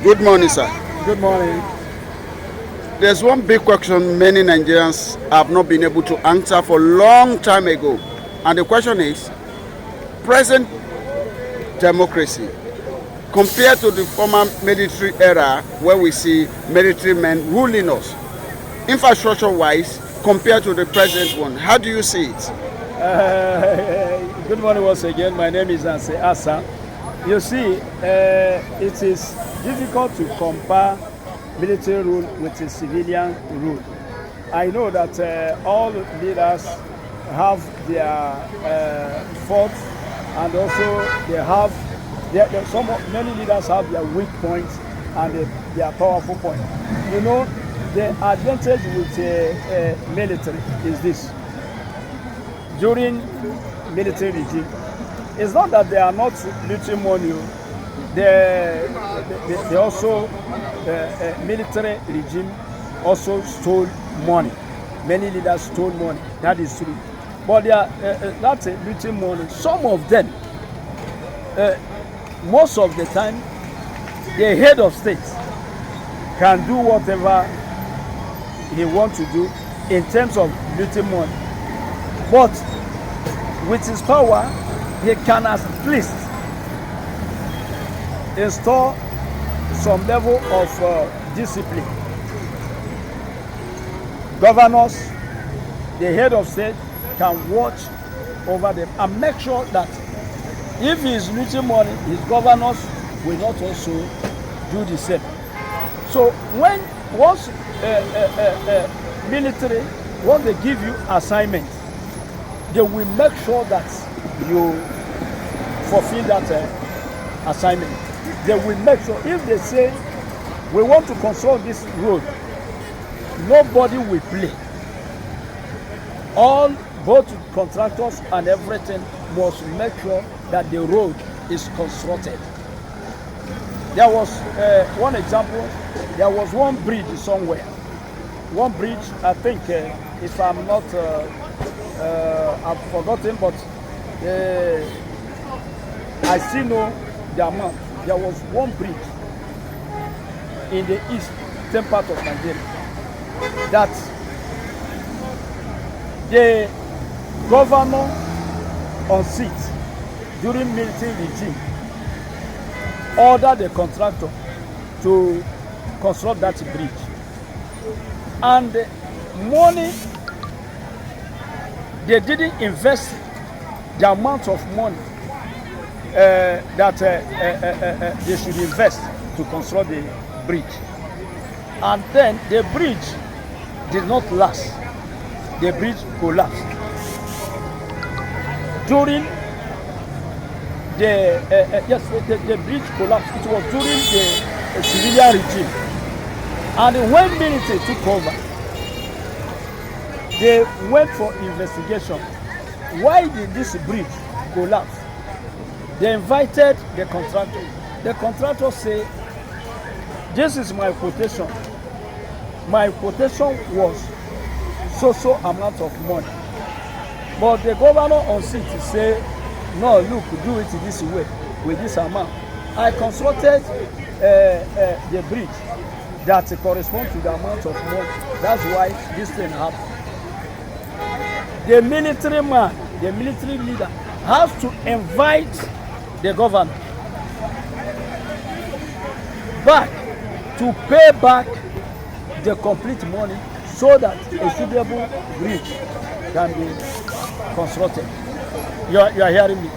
Good morning, sir. Good morning. There's one big question many Nigerians have not been able to answer for a long time ago. And the question is, present democracy compared to the former military era where we see military men ruling us, infrastructure-wise, compared to the present one, how do you see it? Good morning once again. My name is Anse Asa. You see, it is difficult to compare military rule with a civilian rule. I know that all leaders have their faults, and also they have many leaders have their weak points and their powerful points. You know, the advantage with military is this: during military regime, it's not that they are not looting money. They also military regime also stole money. Many leaders stole money. That is true. But they are not looting money. Some of them, most of the time, the head of state can do whatever he wants to do in terms of looting money. But with his power, he can at least install some level of discipline. Governors, the head of state, can watch over them and make sure that if he is losing money, his governors will not also do the same. So once military, once they give you assignments, they will make sure that you fulfill that assignment. They will make sure, if they say we want to construct this road, nobody will play. All, both contractors and everything, must make sure that the road is constructed. There was one example. There was one bridge somewhere. One bridge, I think, if I'm not, I've forgotten, but I still know the amount. There was one bridge in the eastern part of Nigeria that the governor on seat during military regime ordered the contractor to construct that bridge. And the money, they didn't invest the amount of money that they should invest to construct the bridge. And then the bridge did not last. The bridge collapsed. During the bridge collapsed. It was during the civilian regime. And when military took over, they went for investigation. Why did this bridge collapse? They invited the contractor. The contractor said, this is my quotation. My quotation was so amount of money. But the governor on seat said, no, look, do it this way, with this amount. I constructed the bridge that corresponds to the amount of money. That's why this thing happened. The military man, the military leader, has to invite the governor back to pay back the complete money so that a suitable bridge can be constructed. You are hearing me?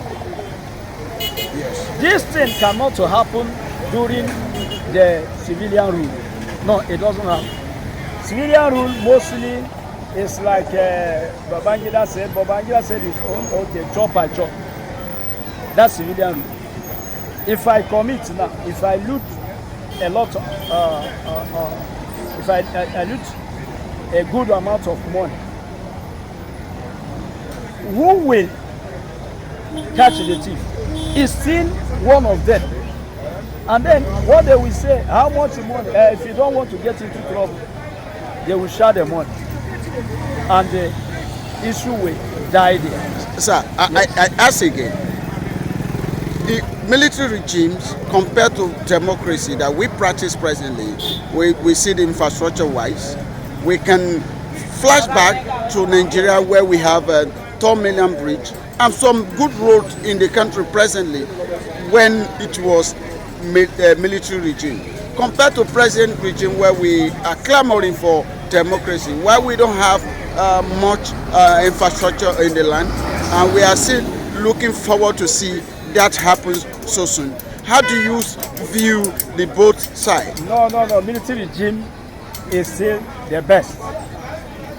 Yes. This thing cannot happen during the civilian rule. No, it doesn't happen. Civilian rule mostly is like Babangida said. Babangida said his own, okay, chop by chop. That's civilian rule. If I commit now, if I loot a lot, if I loot a good amount of money, who will catch the thief? Is still one of them. And then what they will say, how much money? If you don't want to get into trouble, they will share the money. And the issue will die there. Sir, I ask again. military regimes compared to democracy that we practice presently, we see the infrastructure wise. We can flash back to Nigeria where we have a 12 million bridge and some good roads in the country presently when it was military regime. Compared to present regime where we are clamoring for democracy, where we don't have much infrastructure in the land, and we are still looking forward to see that happens so soon. How do you view the both sides? No. Military regime is still the best.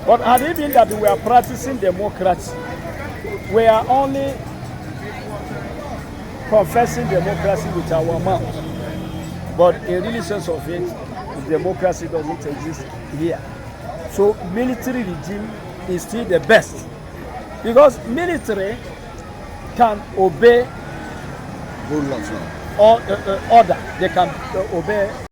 But had it been that we are practicing democracy, we are only confessing democracy with our mouth. But in really sense of it, democracy doesn't exist here. So military regime is still the best. Because military can obey Rule of law. order. They can obey